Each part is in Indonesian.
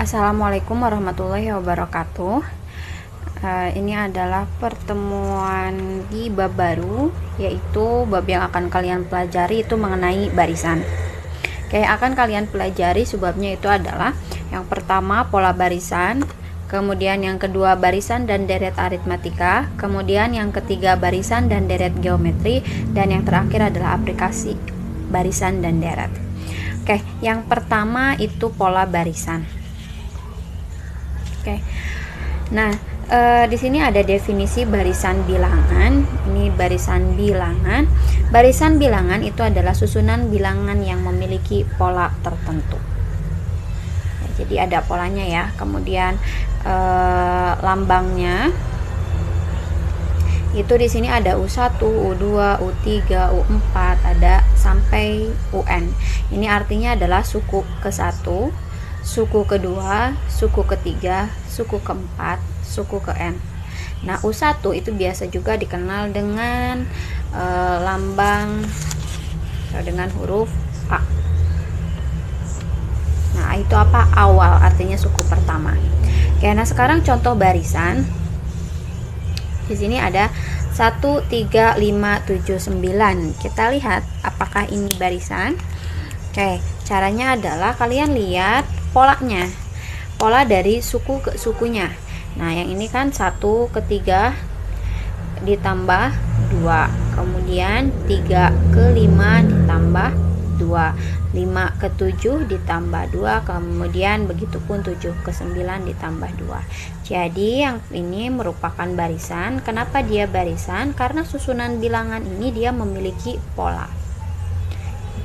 Assalamualaikum warahmatullahi wabarakatuh. Ini adalah pertemuan di bab baru, yaitu bab yang akan kalian pelajari itu mengenai barisan. Yang akan kalian pelajari sebabnya itu adalah yang pertama pola barisan, kemudian yang kedua barisan dan deret aritmatika, kemudian yang ketiga barisan dan deret geometri, dan yang terakhir adalah aplikasi barisan dan deret. Yang pertama itu pola barisan. Nah, di sini ada definisi barisan bilangan. Ini barisan bilangan. Barisan bilangan itu adalah susunan bilangan yang memiliki pola tertentu. Jadi ada polanya ya. Kemudian lambangnya itu di sini ada U1, U2, U3, U4, ada sampai UN. Ini artinya adalah suku ke-1, suku kedua, suku ketiga, suku keempat, suku ke N. Nah, U1 itu biasa juga dikenal dengan lambang dengan huruf A. Nah, itu apa? Awal, artinya suku pertama. Nah sekarang contoh barisan. Di sini ada 1, 3, 5, 7, 9. Kita lihat apakah ini barisan. Caranya adalah kalian lihat polanya, pola dari suku ke sukunya. Nah, yang ini kan 1 ke 3 ditambah 2, kemudian 3 ke 5 ditambah 2, 5 ke 7 ditambah 2, kemudian begitupun 7 ke 9 ditambah 2. Jadi yang ini merupakan barisan. Kenapa dia barisan? Karena susunan bilangan ini dia memiliki pola.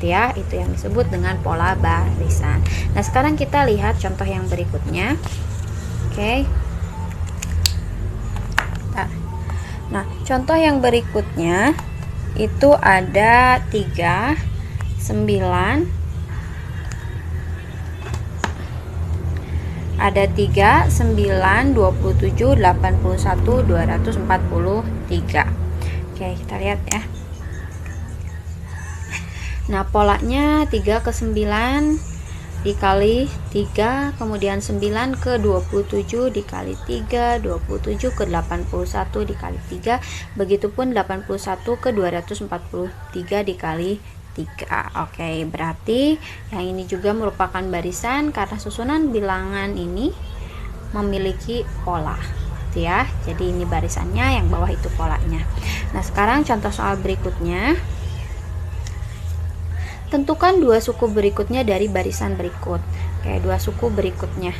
Itu yang disebut dengan pola barisan. Nah, sekarang kita lihat contoh yang berikutnya. Nah, contoh yang berikutnya itu ada 3, 9, ada 3, 9, 27, 81, 243. Kita lihat ya. Nah, polanya 3 ke 9 dikali 3, kemudian 9 ke 27 dikali 3, 27 ke 81 dikali 3, begitupun 81 ke 243 dikali 3. Berarti yang ini juga merupakan barisan karena susunan bilangan ini memiliki pola. Jadi ini barisannya, yang bawah itu polanya. Nah, sekarang contoh soal berikutnya. Tentukan dua suku berikutnya dari barisan berikut. Dua suku berikutnya.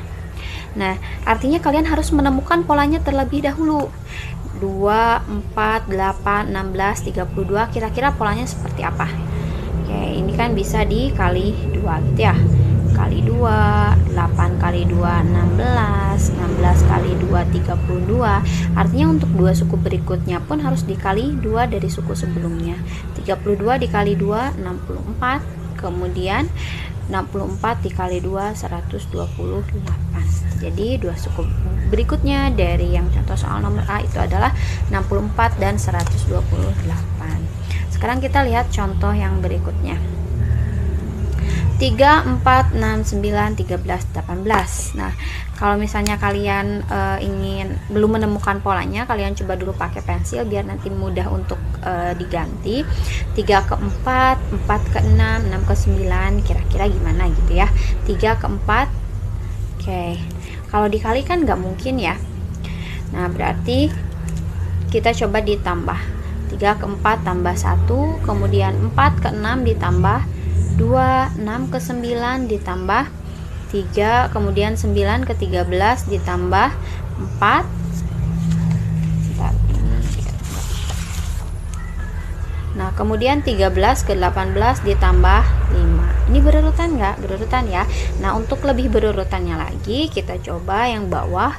Nah, artinya kalian harus menemukan polanya terlebih dahulu. 2, 4, 8, 16, 32, kira-kira polanya seperti apa? Ini kan bisa dikali 2 gitu ya. Kali 2, 8 kali 2, 16, 16 kali 2, 32. Artinya untuk dua suku berikutnya pun harus dikali 2 dari suku sebelumnya. 32 dikali 2, 64. Kemudian 64 dikali 2, 128. Jadi dua suku berikutnya dari yang contoh soal nomor A itu adalah 64 dan 128. Sekarang kita lihat contoh yang berikutnya. 3, 4, 6, 9, 13, 18. Nah, kalau misalnya kalian belum menemukan polanya, kalian coba dulu pakai pensil biar nanti mudah untuk diganti. 3 ke 4, 4 ke 6, 6 ke 9, kira-kira gimana gitu ya. 3 ke 4. Kalau dikali kan nggak mungkin ya. Nah, berarti kita coba ditambah. 3 ke 4 tambah 1, kemudian 4 ke 6 ditambah 2, 6 ke 9 ditambah 3, kemudian 9 ke 13 ditambah 4. Nah, kemudian 13 ke 18 ditambah 5. Ini berurutan nggak? Berurutan ya. Nah, untuk lebih berurutannya lagi, kita coba yang bawah,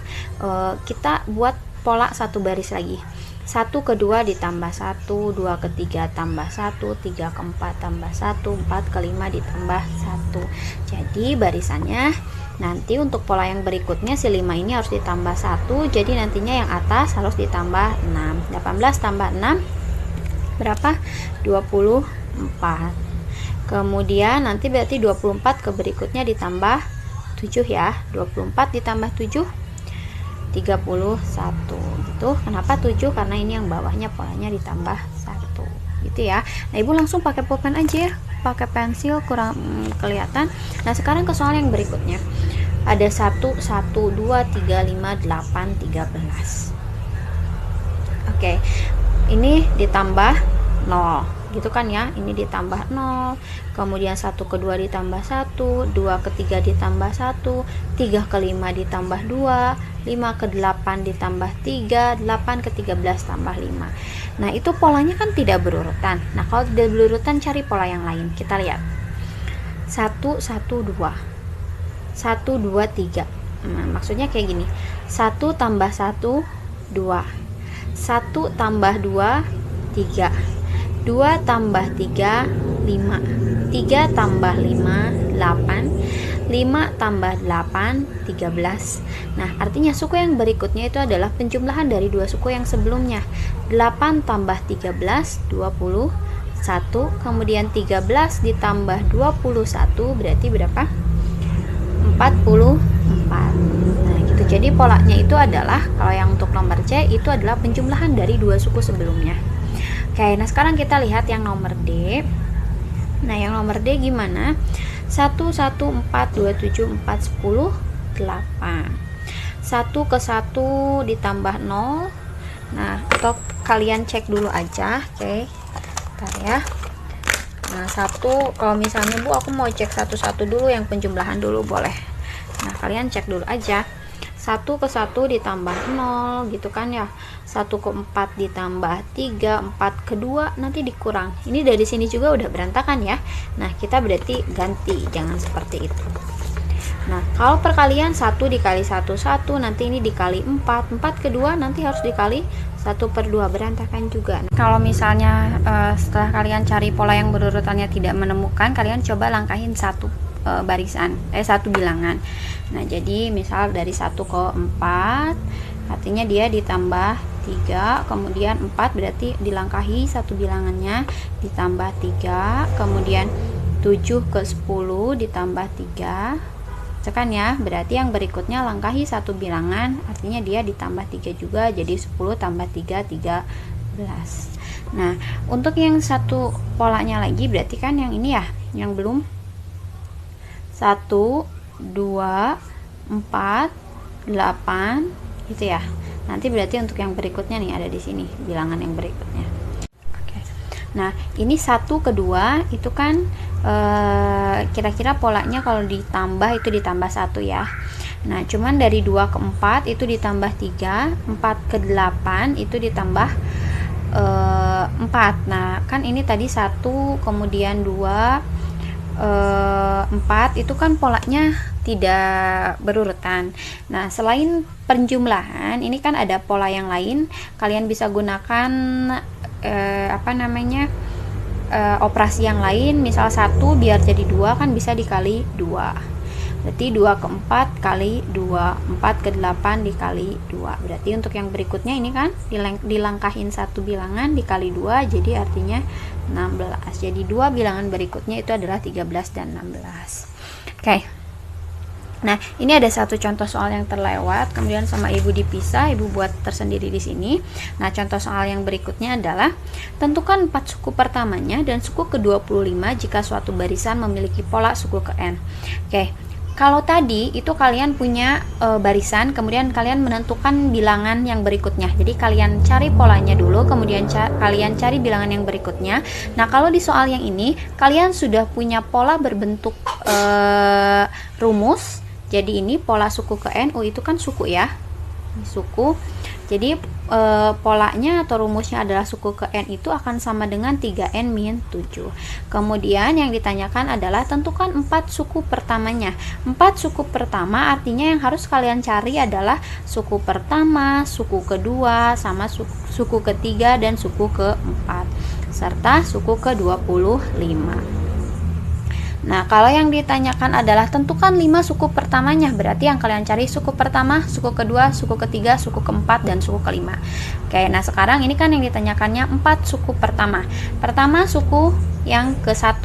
kita buat pola satu baris lagi. 1 ke 2 ditambah 1, 2 ke 3 tambah 1, 3 ke 4 tambah 1, 4 ke 5 ditambah 1. Jadi barisannya nanti untuk pola yang berikutnya si 5 ini harus ditambah 1, jadi nantinya yang atas harus ditambah 6. 18 tambah 6 berapa? 24. Kemudian nanti berarti 24 ke berikutnya ditambah 7 ya. 24 ditambah 7 31 gitu. Kenapa 7? Karena ini yang bawahnya polanya ditambah 1 gitu ya. Nah, Ibu langsung pakai pulpen aja ya, pakai pensil kurang kelihatan. Nah, sekarang ke soal yang berikutnya. Ada 1 1 2 3 5 8 13. Oke. Ini ditambah 0 gitu kan ya, ini ditambah 0, kemudian 1 ke 2 ditambah 1, 2 ke 3 ditambah 1, 3 ke 5 ditambah 2, 5 ke 8 ditambah 3, 8 ke 13 tambah 5. Nah, itu polanya kan tidak berurutan. Nah, kalau tidak berurutan, cari pola yang lain. Kita lihat 1 1 2 1 2 3. Nah, maksudnya kayak gini, 1 tambah 1 2, 1 tambah 2 3, 2 tambah 3 5, 3 tambah 5 8, 5 tambah 8 13. Nah, artinya suku yang berikutnya itu adalah penjumlahan dari dua suku yang sebelumnya. 8 tambah 13 21, kemudian 13 ditambah 21 berarti berapa? 44. Nah, gitu. Jadi polanya itu adalah, kalau yang untuk nomor C itu adalah penjumlahan dari dua suku sebelumnya. Oke, nah sekarang kita lihat yang nomor D. Nah, yang nomor D gimana? 1 1 4 2 7 4 10 8. 1 ke 1 ditambah 0. Nah, atau kalian cek dulu aja. Oke. Bentar ya. Nah, 1 kalau misalnya Bu aku mau cek satu-satu dulu, yang penjumlahan dulu boleh. Nah, kalian cek dulu aja. 1 ke 1 ditambah 0 gitu kan ya. 1 ke 4 ditambah 3, 4 ke 2 nanti dikurang. Ini dari sini juga udah berantakan ya. Nah, kita berarti ganti, jangan seperti itu. Nah, kalau perkalian 1 dikali 1 1, nanti ini dikali 4, 4 ke 2 nanti harus dikali 1 per 2, berantakan juga. Nah, kalau misalnya setelah kalian cari pola yang berurutannya tidak menemukan, kalian coba langkahin satu satu bilangan. Nah, jadi misal dari 1 ke 4 artinya dia ditambah 3, kemudian 4 berarti dilangkahi satu bilangannya ditambah 3, kemudian 7 ke 10 ditambah 3 tekan ya, berarti yang berikutnya langkahi satu bilangan, artinya dia ditambah 3 juga, jadi 10 tambah 3 13. Nah, untuk yang satu polanya lagi berarti kan yang ini ya, yang belum 1 2 4 8 gitu ya. Nanti berarti untuk yang berikutnya nih ada di sini bilangan yang berikutnya. Oke. Nah, ini 1 ke 2 itu kan kira-kira polanya kalau ditambah itu ditambah 1 ya. Nah, cuman dari 2 ke 4 itu ditambah 3, 4 ke 8 itu ditambah 4. Nah, kan ini tadi 1 kemudian 2 4 itu kan polanya tidak berurutan. Nah, selain penjumlahan, ini kan ada pola yang lain. Kalian bisa gunakan operasi yang lain. Misal 1 biar jadi 2 kan bisa dikali 2. Berarti 2 ke 4 kali 2, 4 ke 8 dikali 2. Berarti untuk yang berikutnya ini kan dilangkahin satu bilangan dikali 2, jadi artinya 16. Jadi dua bilangan berikutnya itu adalah 13 dan 16. Oke. Nah, ini ada satu contoh soal yang terlewat, kemudian sama Ibu dipisah, Ibu buat tersendiri di sini. Nah, contoh soal yang berikutnya adalah tentukan 4 suku pertamanya dan suku ke-25 jika suatu barisan memiliki pola suku ke N. Oke. Kalau tadi itu kalian punya barisan, kemudian kalian menentukan bilangan yang berikutnya. Jadi kalian cari polanya dulu, kemudian kalian cari bilangan yang berikutnya. Nah, kalau di soal yang ini kalian sudah punya pola berbentuk rumus. Jadi ini pola suku ke N, itu kan suku ya, ini suku. Jadi polanya atau rumusnya adalah suku ke N itu akan sama dengan 3N min 7. Kemudian yang ditanyakan adalah tentukan 4 suku pertamanya. 4 suku pertama artinya yang harus kalian cari adalah suku pertama, suku kedua, sama suku ketiga dan suku keempat, serta suku ke-25. Nah, kalau yang ditanyakan adalah tentukan 5 suku pertamanya, berarti yang kalian cari suku pertama, suku kedua, suku ketiga, suku keempat, dan suku kelima. Oke, nah sekarang ini kan yang ditanyakannya 4 suku pertama. Pertama suku yang ke-1.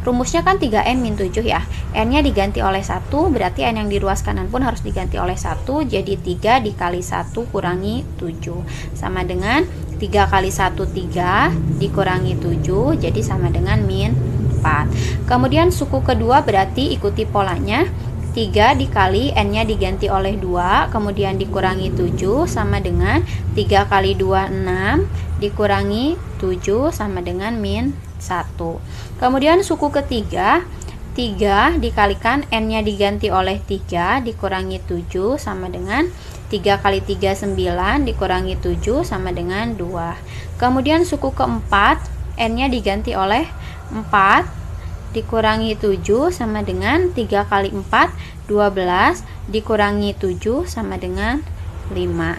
rumusnya kan 3N min 7 ya. N-nya diganti oleh 1, berarti N yang di ruas kanan pun harus diganti oleh 1, jadi 3 dikali 1 kurangi 7. Sama dengan 3 kali 1, 3 dikurangi 7, jadi sama dengan min 4. Kemudian suku kedua berarti ikuti polanya. 3 dikali N-nya diganti oleh 2, kemudian dikurangi 7, sama dengan 3 kali 2, 6, dikurangi 7, sama dengan min 1. Kemudian suku ketiga, 3 dikalikan N-nya diganti oleh 3, dikurangi 7, sama dengan 3 kali 3, 9, dikurangi 7, sama dengan 2. Kemudian suku keempat, N-nya diganti oleh 4, dikurangi 7, sama dengan 3 kali 4, 12, dikurangi 7, sama dengan 5.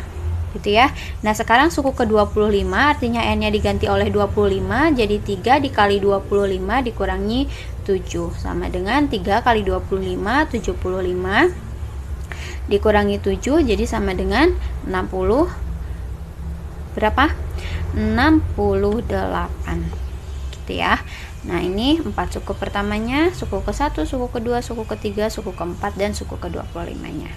Gitu ya. Nah, sekarang suku ke-25 artinya N-nya diganti oleh 25, jadi 3 dikali 25 dikurangi 7, sama dengan 3 kali 25, 75, dikurangi 7, jadi sama dengan 60, berapa? 68. Gitu ya. Nah, ini 4 suku pertamanya, suku ke-1, suku kedua, suku ketiga, suku keempat, dan suku ke-25-nya.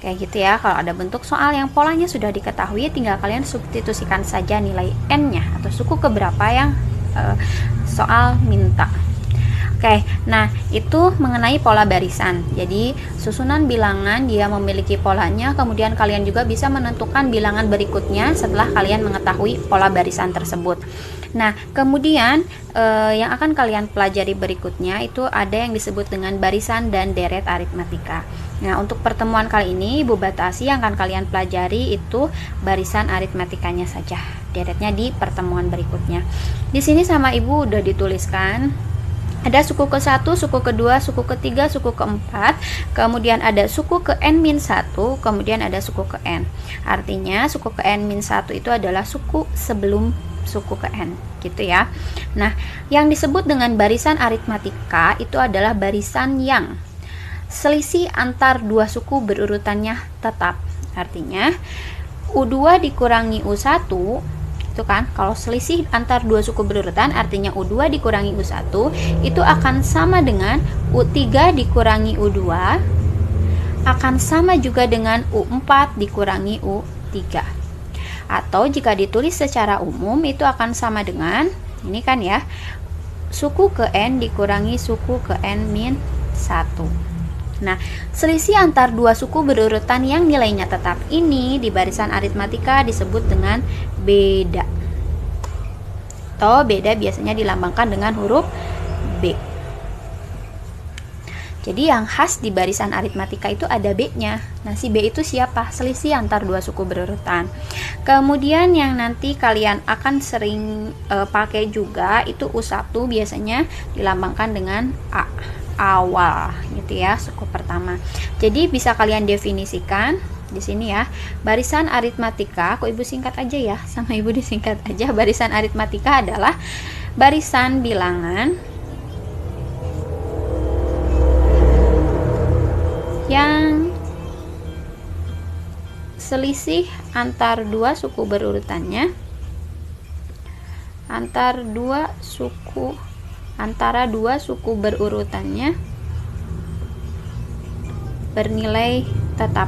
Kayak gitu ya. Kalau ada bentuk soal yang polanya sudah diketahui, tinggal kalian substitusikan saja nilai N-nya atau suku keberapa yang soal minta. Oke, nah itu mengenai pola barisan. Jadi susunan bilangan dia memiliki polanya, kemudian kalian juga bisa menentukan bilangan berikutnya setelah kalian mengetahui pola barisan tersebut. Nah, kemudian yang akan kalian pelajari berikutnya itu ada yang disebut dengan barisan dan deret aritmatika. Nah, untuk pertemuan kali ini Ibu batasi yang akan kalian pelajari itu barisan aritmatikanya saja. Deretnya di pertemuan berikutnya. Di sini sama Ibu udah dituliskan. Ada suku ke-1, suku kedua, suku ketiga, suku keempat, kemudian ada suku ke N-1, kemudian ada suku ke N. Artinya suku ke N-1 itu adalah suku sebelum suku ke N, gitu ya. Nah, yang disebut dengan barisan aritmatika itu adalah barisan yang selisih antar dua suku berurutannya tetap. Artinya U2 dikurangi U1 itu kan, kalau selisih antar dua suku berurutan artinya U2 dikurangi U1 itu akan sama dengan U3 dikurangi U2 akan sama juga dengan U4 dikurangi U3. Atau jika ditulis secara umum itu akan sama dengan ini kan ya, suku ke N dikurangi suku ke N-1. Nah, selisih antar dua suku berurutan yang nilainya tetap ini di barisan aritmatika disebut dengan beda. Atau beda biasanya dilambangkan dengan huruf B. Jadi yang khas di barisan aritmatika itu ada B-nya. Nah, si B itu siapa? Selisih antar dua suku berurutan. Kemudian yang nanti kalian akan sering pakai juga itu U1 biasanya dilambangkan dengan A. Awal gitu ya, suku pertama. Jadi bisa kalian definisikan di sini ya. Barisan aritmatika, kok Ibu singkat aja ya, sama Ibu disingkat aja. Barisan aritmatika adalah barisan bilangan yang selisih antar dua suku berurutannya antara dua suku berurutannya bernilai tetap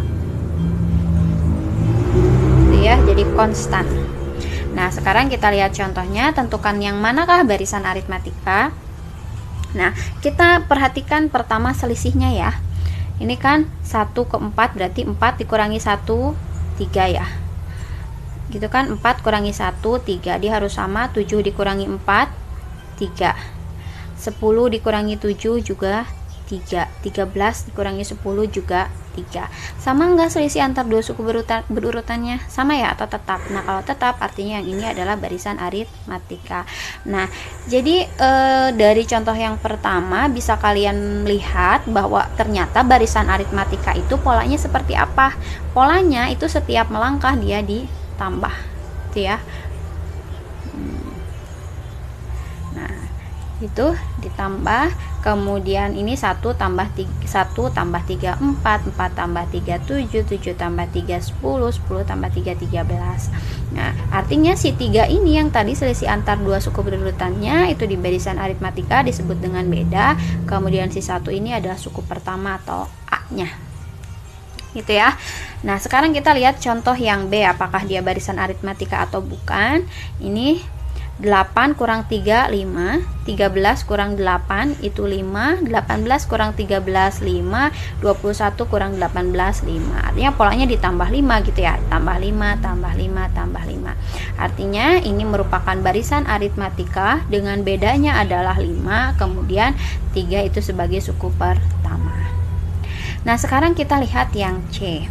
ya, jadi konstan. Nah, sekarang kita lihat contohnya, tentukan yang manakah barisan aritmatika. Nah, kita perhatikan pertama selisihnya ya. Ini kan 1 ke 4 berarti 4 dikurangi 1 3 ya, gitu kan. 4 kurangi 1 3, dia harus sama. 7 dikurangi 4 3, 10 dikurangi 7 juga 3, 13 dikurangi 10 juga 3. Sama enggak selisih antar dua suku berurutannya? Sama ya atau tetap? Nah, kalau tetap artinya yang ini adalah barisan aritmatika. Nah, jadi dari contoh yang pertama bisa kalian lihat bahwa ternyata barisan aritmatika itu polanya seperti apa? Polanya itu setiap melangkah dia ditambah, gitu ya. itu ditambah, kemudian ini 1 tambah 3, 1 tambah 3 4, 4 tambah 3 7, 7 tambah 3 10, 10 tambah 3 13. Nah, artinya si 3 ini yang tadi selisih antar dua suku berurutannya itu di barisan aritmatika disebut dengan beda, kemudian si 1 ini adalah suku pertama atau A-nya. Gitu ya. Nah, sekarang kita lihat contoh yang B, apakah dia barisan aritmatika atau bukan. Ini 8 kurang 3 5, 13 kurang 8 itu 5, 18 kurang 13 5, 21 kurang 18 5. Artinya polanya ditambah 5 gitu ya. Tambah 5, tambah 5, tambah 5. Artinya ini merupakan barisan aritmatika dengan bedanya adalah 5, kemudian 3 itu sebagai suku pertama. Nah, sekarang kita lihat yang C.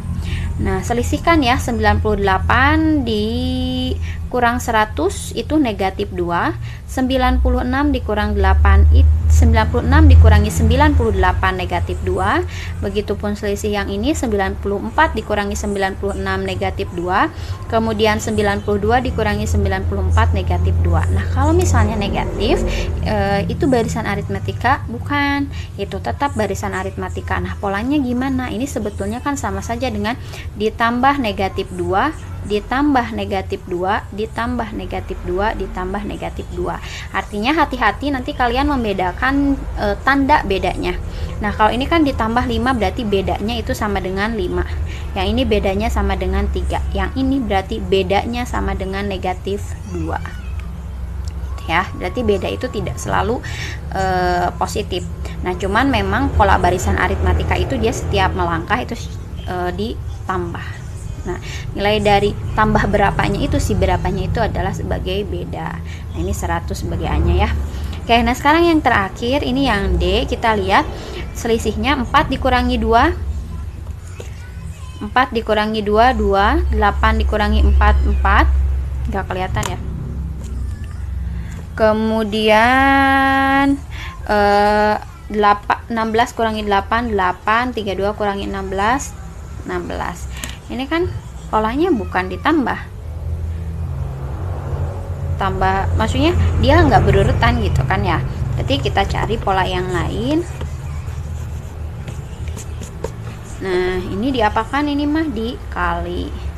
Nah, selisihkan ya, 98 dikurang 100 itu negatif 2, 96 dikurang 8 96 dikurangi 98 negatif 2. Begitupun selisih yang ini 94 dikurangi 96 negatif 2, kemudian 92 dikurangi 94 negatif 2. Nah, kalau misalnya negatif itu barisan aritmatika? Bukan, itu tetap barisan aritmatika. Nah, polanya gimana? Ini sebetulnya kan sama saja dengan ditambah negatif 2, ditambah negatif 2, ditambah negatif 2, ditambah negatif 2. Artinya hati-hati nanti kalian membedakan tanda bedanya. Nah, kalau ini kan ditambah 5 berarti bedanya itu sama dengan 5. Yang ini bedanya sama dengan 3. Yang ini berarti bedanya sama dengan negatif 2. Ya, berarti beda itu tidak selalu positif. Nah, cuman memang pola barisan aritmatika itu dia setiap melangkah itu ditambah. Nah, nilai dari tambah berapanya itu, si berapanya itu adalah sebagai beda. Nah, ini 100 sebagai A-nya ya. Oke, nah sekarang yang terakhir ini yang D, kita lihat selisihnya 4 dikurangi 2, 4 dikurangi 2, 2, 8 dikurangi 4, 4, nggak kelihatan ya. Kemudian 16 kurangi 8, 8, 32 kurangi 16, 16. Ini kan polanya bukan ditambah, tambah, maksudnya dia nggak berurutan gitu kan ya. Jadi kita cari pola yang lain. Nah, ini diapakan? Ini mah dikali.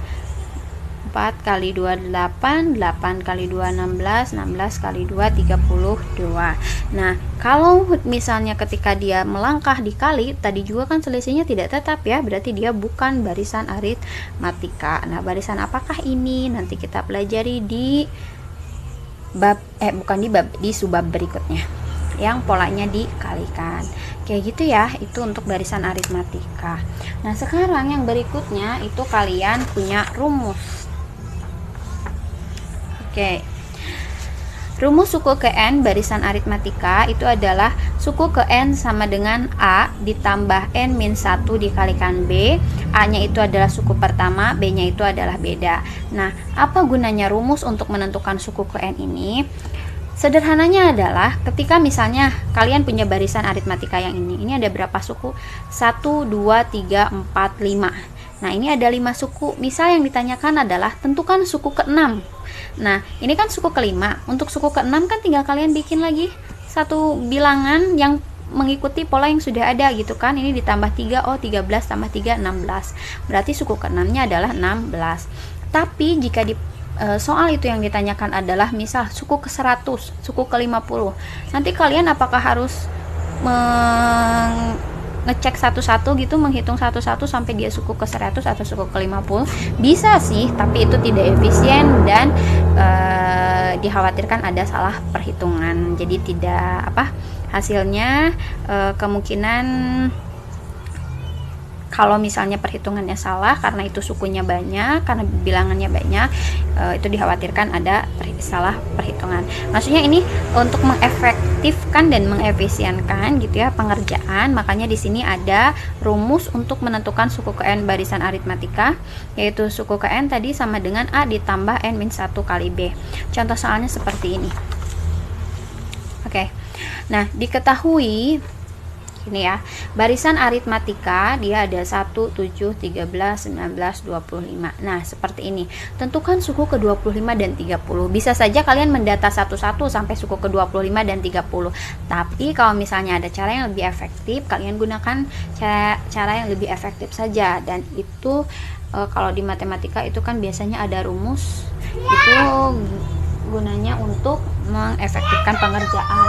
4 kali 2 8, 8 kali 2 16, 16 kali 2 32. Nah, kalau misalnya ketika dia melangkah dikali, tadi juga kan selisihnya tidak tetap ya, berarti dia bukan barisan aritmatika. Nah, barisan apakah ini? Nanti kita pelajari di bab di subbab berikutnya yang polanya dikalikan. Kayak gitu ya, itu untuk barisan aritmatika. Nah, sekarang yang berikutnya itu kalian punya rumus. Oke. Rumus suku ke N barisan aritmatika itu adalah suku ke N sama dengan A ditambah N min 1 dikalikan B. A nya itu adalah suku pertama, B nya itu adalah beda. Nah, apa gunanya rumus untuk menentukan suku ke N ini? Sederhananya adalah ketika misalnya kalian punya barisan aritmatika yang ini ada berapa suku? 1, 2, 3, 4, 5. Nah, ini ada 5 suku. Misal yang ditanyakan adalah tentukan suku ke-6. Nah, ini kan suku ke-5. Untuk suku ke-6 kan tinggal kalian bikin lagi satu bilangan yang mengikuti pola yang sudah ada gitu kan. Ini ditambah 3, 13 tambah 3, 16. Berarti suku ke-6-nya adalah 16. Tapi jika di soal itu yang ditanyakan adalah misal suku ke-100, suku ke-50. Nanti kalian apakah harus ngecek satu-satu gitu, menghitung satu-satu sampai dia suku ke-100 atau suku ke-50? Bisa sih, tapi itu tidak efisien dan dikhawatirkan ada salah perhitungan. Jadi tidak hasilnya kemungkinan kalau misalnya perhitungannya salah karena itu sukunya banyak, karena bilangannya banyak, itu dikhawatirkan ada salah perhitungan. Maksudnya ini untuk mengefektifkan dan mengefisienkan gitu ya pengerjaan. Makanya di sini ada rumus untuk menentukan suku ke N barisan aritmatika, yaitu suku ke N tadi sama dengan A ditambah N min 1 kali B. Contoh soalnya seperti ini. Oke. Nah, diketahui Ini ya, barisan aritmatika dia ada 1, 7, 13, 19, 25. Nah, seperti ini. Tentukan suku ke-25 dan 30. Bisa saja kalian mendata satu-satu sampai suku ke-25 dan 30. Tapi kalau misalnya ada cara yang lebih efektif, kalian gunakan cara yang lebih efektif saja. Dan itu kalau di matematika itu kan biasanya ada rumus. Itu gunanya untuk mengefektifkan pengerjaan.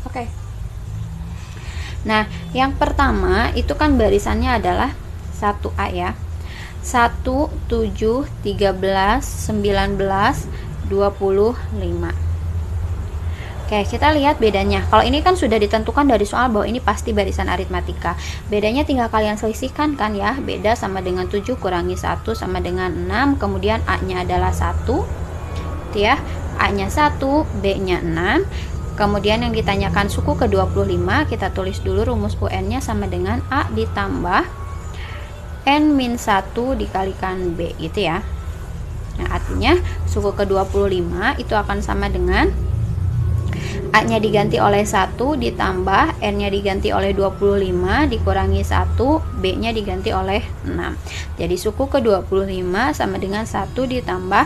Oke. Nah, yang pertama itu kan barisannya adalah 1A ya. 1, 7, 13, 19, 25. Oke, kita lihat bedanya. Kalau ini kan sudah ditentukan dari soal bahwa ini pasti barisan aritmatika. Bedanya tinggal kalian selisihkan kan ya. Beda sama dengan 7 kurangi 1 sama dengan 6. Kemudian A-nya adalah 1. Itu ya. A-nya 1, B-nya 6. Kemudian yang ditanyakan suku ke-25, kita tulis dulu rumus UN-nya sama dengan A ditambah N-1 dikalikan B gitu ya. Nah, artinya suku ke-25 itu akan sama dengan A-nya diganti oleh 1 ditambah N-nya diganti oleh 25 dikurangi 1, B-nya diganti oleh 6. Jadi suku ke-25 sama dengan 1 ditambah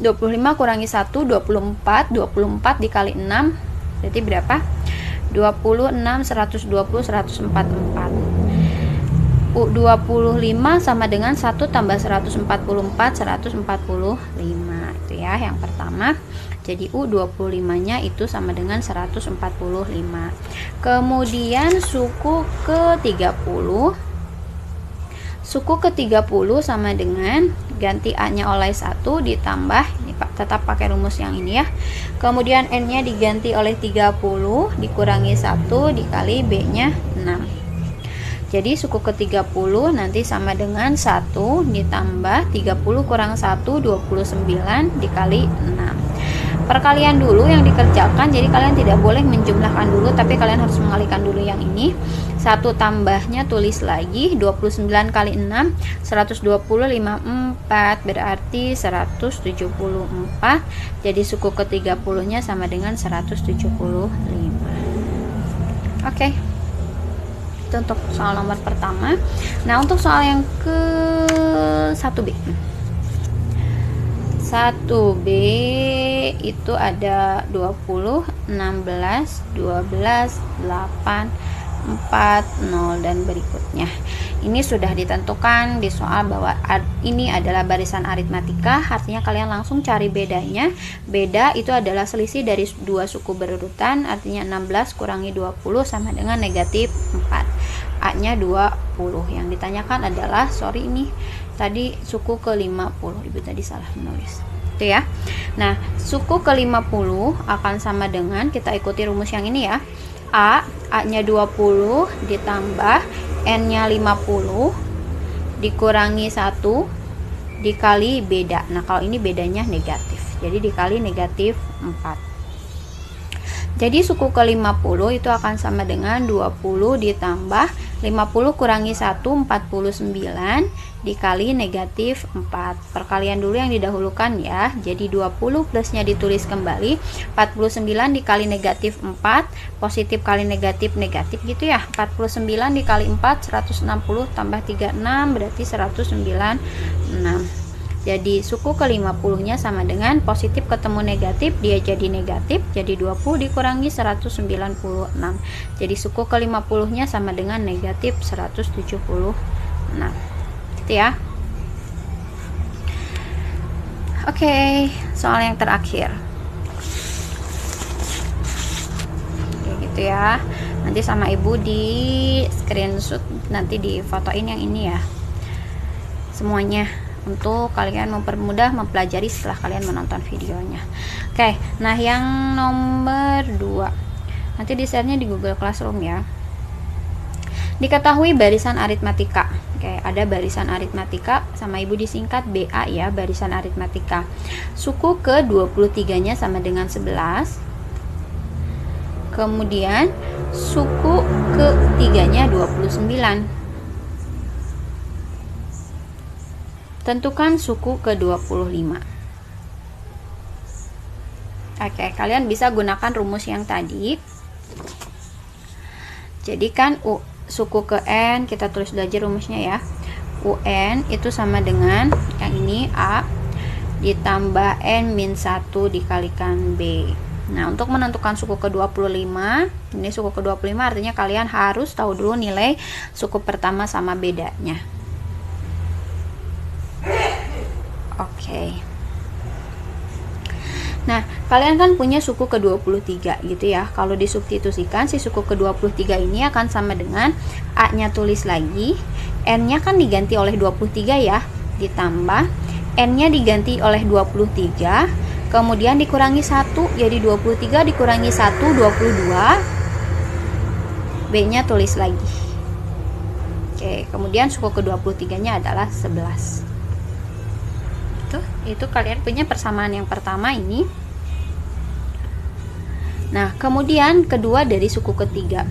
25 kurangi 1, 24. 24 dikali 6 berarti berapa? 26, 120, 144. 25 sama dengan 1 tambah 144, 145. Itu ya yang pertama. Jadi U25 nya itu sama dengan 145. Kemudian suku ke-30. Suku ke-30 sama dengan ganti A-nya oleh 1 ditambah, ini tetap pakai rumus yang ini ya. Kemudian N-nya diganti oleh 30 dikurangi 1 dikali B-nya 6. Jadi suku ke-30 nanti sama dengan 1 ditambah 30 kurang 1, 29 dikali 6. Perkalian dulu yang dikerjakan, jadi kalian tidak boleh menjumlahkan dulu, tapi kalian harus mengalihkan dulu yang ini. 1 tambahnya tulis lagi, 29 kali 6, 120, 54, berarti 174. Jadi suku ke-30 nya sama dengan 175. Oke. Itu untuk soal nomor pertama. Nah, untuk soal yang ke 1B. 1B itu ada 20, 16, 12, 8, 4, 0 dan berikutnya. Ini sudah ditentukan di soal bahwa ini adalah barisan aritmatika, artinya kalian langsung cari bedanya. Beda itu adalah selisih dari dua suku berurutan, artinya 16 kurangi 20 sama dengan negatif 4. A-nya 20. Yang ditanyakan adalah, sorry ini tadi suku ke-50, ibu tadi salah menulis itu ya. Nah, suku ke-50 akan sama dengan, kita ikuti rumus yang ini ya, A-nya 20 ditambah N-nya 50 dikurangi 1 dikali beda. Nah, kalau ini bedanya negatif, jadi dikali negatif 4. Jadi suku ke-50 itu akan sama dengan 20 ditambah 50 kurangi 1, 49 dikali negatif 4. Perkalian dulu yang didahulukan ya. Jadi 20 plusnya ditulis kembali, 49 dikali negatif 4, positif kali negatif negatif gitu ya. 49 dikali 4, 160 tambah 36 berarti 196. Jadi suku ke-50 nya sama dengan positif ketemu negatif, dia jadi negatif, jadi 20 dikurangi 196. Jadi suku ke-50 nya sama dengan negatif 176. Gitu ya. Oke, soal yang terakhir. Kayak gitu ya. Nanti sama ibu di screenshot, nanti di fotoin yang ini ya. Semuanya, untuk kalian mempermudah mempelajari setelah kalian menonton videonya. Oke, nah yang nomor 2 nanti di share-nya di Google Classroom ya. Diketahui barisan aritmatika. Oke, ada barisan aritmatika, sama ibu disingkat BA ya, barisan aritmatika. Suku ke-23 nya sama dengan 11. Kemudian suku ke-3 nya 29. Tentukan suku ke-25. Oke, kalian bisa gunakan rumus yang tadi. Jadi kan suku ke N, kita tulis belajar rumusnya ya. UN itu sama dengan yang ini A ditambah N-1 dikalikan B. Nah, untuk menentukan suku ke-25, ini suku ke-25 artinya kalian harus tahu dulu nilai suku pertama sama bedanya. Oke. Nah, kalian kan punya suku ke-23 gitu ya. Kalau disubstitusikan, si suku ke-23 ini akan sama dengan A-nya tulis lagi, N-nya kan diganti oleh 23 ya, ditambah N-nya diganti oleh 23, kemudian dikurangi 1, jadi 23 dikurangi 1, 22, B-nya tulis lagi. Oke, kemudian suku ke-23-nya adalah 11. Itu kalian punya persamaan yang pertama ini. Nah, kemudian kedua dari suku ketiga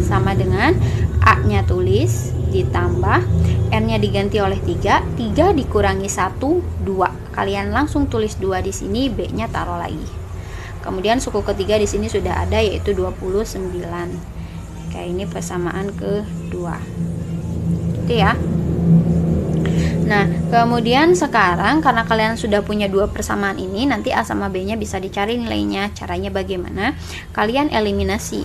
sama dengan A-nya tulis ditambah N-nya diganti oleh 3, 3 dikurangi 1, 2. Kalian langsung tulis 2 di sini, B-nya taruh lagi. Kemudian suku ketiga di sini sudah ada, yaitu 29. Oke, ini persamaan kedua. Gitu ya. Nah, kemudian sekarang karena kalian sudah punya dua persamaan ini, nanti A sama B-nya bisa dicari nilainya. Caranya bagaimana? Kalian eliminasi.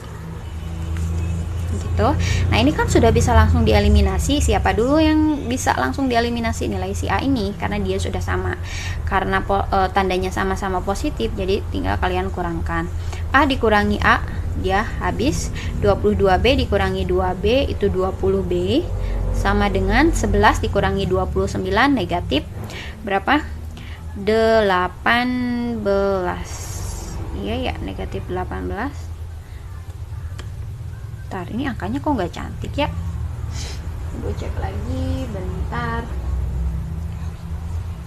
Gitu. Nah, ini kan sudah bisa langsung dieliminasi. Siapa dulu yang bisa langsung dieliminasi? Nilai si A ini, karena dia sudah sama. Karena tandanya sama-sama positif, jadi tinggal kalian kurangkan. A dikurangi A, dia habis. 22B dikurangi 2B, itu 20B. Sama dengan 11 dikurangi 29, negatif berapa? 18. Iya ya, negatif 18. Bentar, ini angkanya kok nggak cantik ya? Gue cek lagi bentar.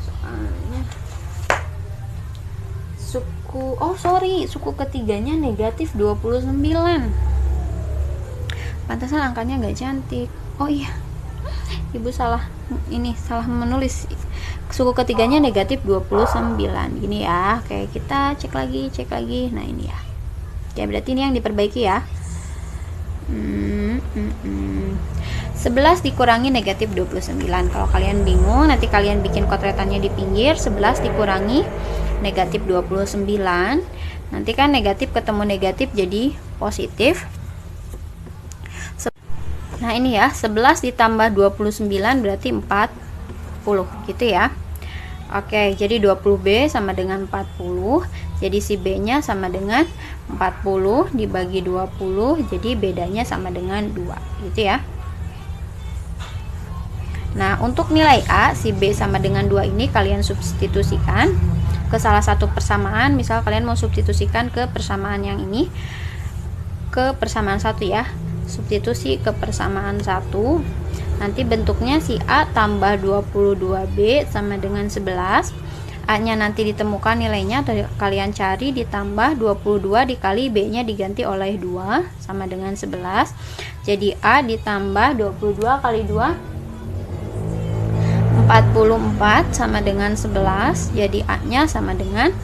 Soalnya suku ketiganya negatif 29. Pantasan angkanya nggak cantik. Oh iya, Ibu salah menulis. Suku ketiganya negatif 29 gini ya. Oke, kita cek lagi. Nah, ini ya. Oke, berarti ini yang diperbaiki ya. 11 dikurangi negatif 29. Kalau kalian bingung, nanti kalian bikin kotretannya di pinggir. 11 dikurangi negatif 29. Nanti kan negatif ketemu negatif jadi positif. Nah, ini ya, 11 ditambah 29 berarti 40 gitu ya. Oke, jadi 20B sama dengan 40. Jadi si B-nya sama dengan 40 dibagi 20, jadi bedanya sama dengan 2 gitu ya. Nah, untuk nilai A, si B sama dengan 2 ini kalian substitusikan ke salah satu persamaan. Misal kalian mau substitusikan ke persamaan yang ini, ke persamaan 1 ya. Substitusi ke persamaan 1, nanti bentuknya si A tambah 22B sama dengan 11. A nya nanti ditemukan nilainya, kalian cari, ditambah 22 dikali B nya diganti oleh 2 sama dengan 11. Jadi A ditambah 22 kali 2 44 sama dengan 11. Jadi A nya sama dengan,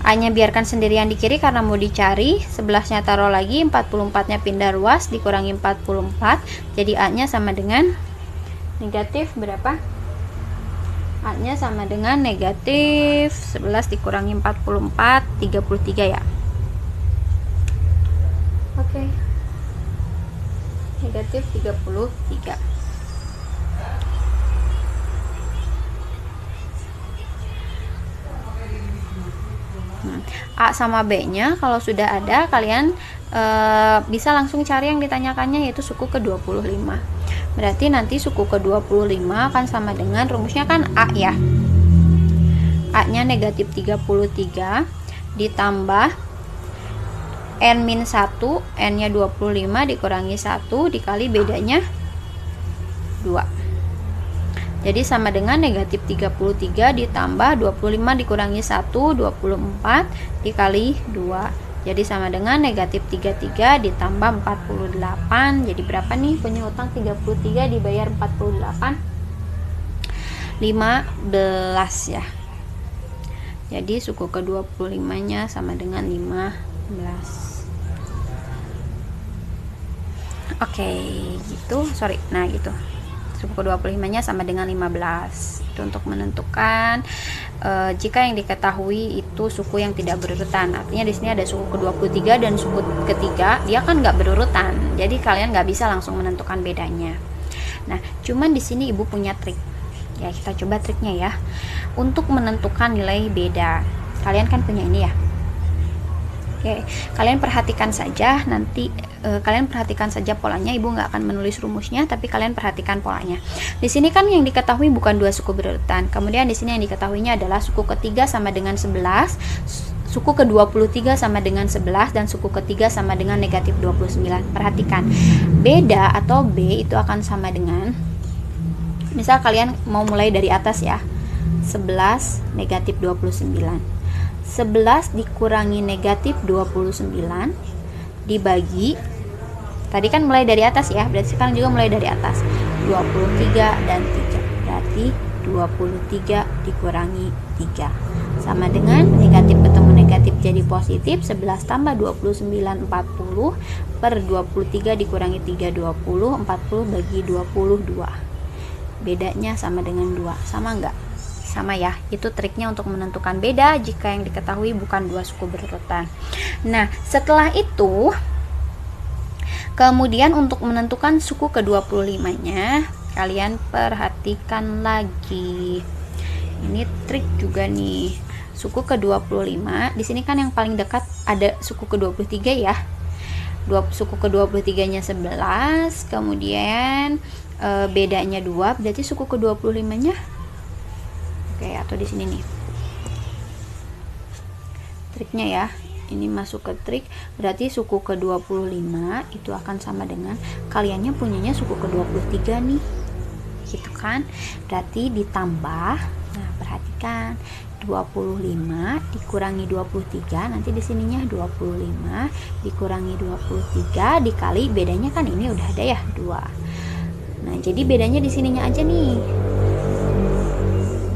A nya biarkan sendirian di kiri karena mau dicari. 11 nya taruh lagi, 44 nya pindah ruas, dikurangi 44. Jadi A nya sama dengan negatif berapa? A nya sama dengan negatif 11 dikurangi 44, 33 ya. Oke. Negatif 33. A sama B nya kalau sudah ada, kalian bisa langsung cari yang ditanyakannya, yaitu suku ke-25. Berarti nanti suku ke-25 akan sama dengan, rumusnya kan A ya, A nya negatif 33 ditambah N-1, N nya 25 dikurangi 1 dikali bedanya 2. Jadi sama dengan negatif 33 ditambah 25 dikurangi 1, 24 dikali 2. Jadi sama dengan negatif 33 ditambah 48. Jadi berapa nih? Punya utang 33 dibayar 48. 15 ya. Jadi suku ke-25 nya sama dengan 15. Oke, gitu. Sorry. Nah, gitu. Suku ke-25-nya sama dengan 15. Itu untuk menentukan jika yang diketahui itu suku yang tidak berurutan. Artinya di sini ada suku ke-23 dan suku ketiga, dia kan nggak berurutan. Jadi kalian nggak bisa langsung menentukan bedanya. Nah, cuman di sini Ibu punya trik. Ya, kita coba triknya ya. Untuk menentukan nilai beda. Kalian kan punya ini ya. Oke, kalian perhatikan saja nanti kalian perhatikan saja polanya. Ibu nggak akan menulis rumusnya, tapi kalian perhatikan polanya. Di sini kan yang diketahui bukan dua suku berurutan. Kemudian di sini yang diketahuinya adalah suku ketiga sama dengan 11, suku ke-23 sama dengan 11, dan suku ketiga sama dengan negatif 29. Perhatikan, beda atau B itu akan sama dengan, misal kalian mau mulai dari atas ya, 11 negatif 29. 11 dikurangi negatif 29 dibagi, tadi kan mulai dari atas ya, berarti sekarang juga mulai dari atas, 23 dan 3, berarti 23 dikurangi 3 sama dengan negatif ketemu negatif jadi positif, 11 tambah 29 40 per 23 dikurangi 3 20, 40 bagi 22, bedanya sama dengan 2, sama enggak? Sama ya, itu triknya untuk menentukan beda jika yang diketahui bukan dua suku berurutan. Nah, setelah itu kemudian untuk menentukan suku ke-25-nya, kalian perhatikan lagi. Ini trik juga nih. Suku ke-25, di sini kan yang paling dekat ada suku ke-23 ya. Suku ke-23-nya 11, kemudian bedanya 2, berarti suku ke-25-nya. Oke, atau di sini nih triknya ya, ini masuk ke trik, berarti suku ke-25 itu akan sama dengan kaliannya punyanya suku ke-23 nih, gitu kan, berarti ditambah, nah perhatikan 25 dikurangi 23, nanti di sininya 25 dikurangi 23 dikali bedanya kan ini udah ada ya 2, nah jadi bedanya di sininya aja nih.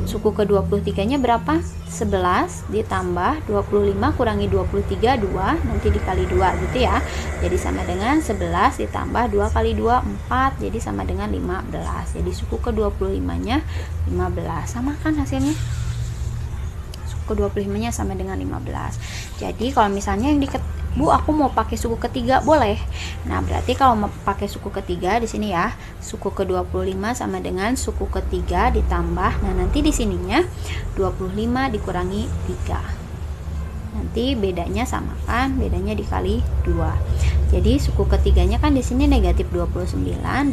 Suku ke-23 nya berapa? 11 ditambah 25 kurangi 23 2, nanti dikali 2 gitu ya. Jadi sama dengan 11 ditambah 2 kali 2 4, jadi sama dengan 15. Jadi suku ke-25 nya 15. Sama kan hasilnya? Suku ke-25 nya sama dengan 15. Jadi kalau misalnya yang Bu, aku mau pakai suku ketiga, boleh. Nah, berarti kalau mau pakai suku ketiga di sini ya, suku ke-25 sama dengan suku ketiga ditambah, nah nanti di sininya 25 dikurangi 3. Nanti bedanya sama kan, bedanya dikali 2. Jadi suku ketiganya kan di sini negatif 29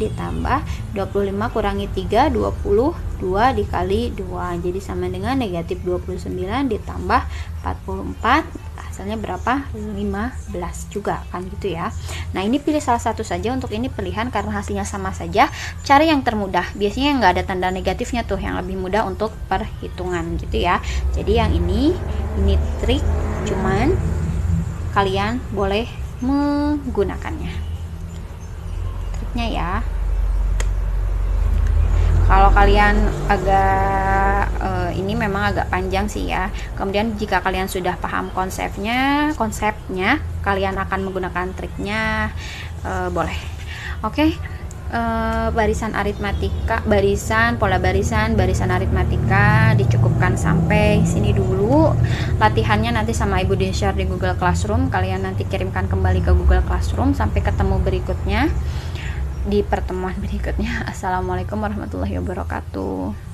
ditambah 25 kurangi 3 22 dikali 2. Jadi sama dengan negatif 29 ditambah 44, hasilnya berapa? 15 juga kan gitu ya. Nah, ini pilih salah satu saja untuk ini pilihan karena hasilnya sama saja. Cari yang termudah. Biasanya nggak ada tanda negatifnya tuh, yang lebih mudah untuk perhitungan gitu ya. Jadi yang ini trik, cuman kalian boleh menggunakannya. Triknya ya. Kalau kalian agak ini memang agak panjang sih ya. Kemudian jika kalian sudah paham konsepnya, kalian akan menggunakan triknya, boleh. Oke. Barisan aritmatika, pola barisan aritmatika dicukupkan sampai sini dulu. Latihannya nanti sama Ibu di-share di Google Classroom. Kalian nanti kirimkan kembali ke Google Classroom. Sampai ketemu berikutnya di pertemuan berikutnya. Assalamualaikum warahmatullahi wabarakatuh.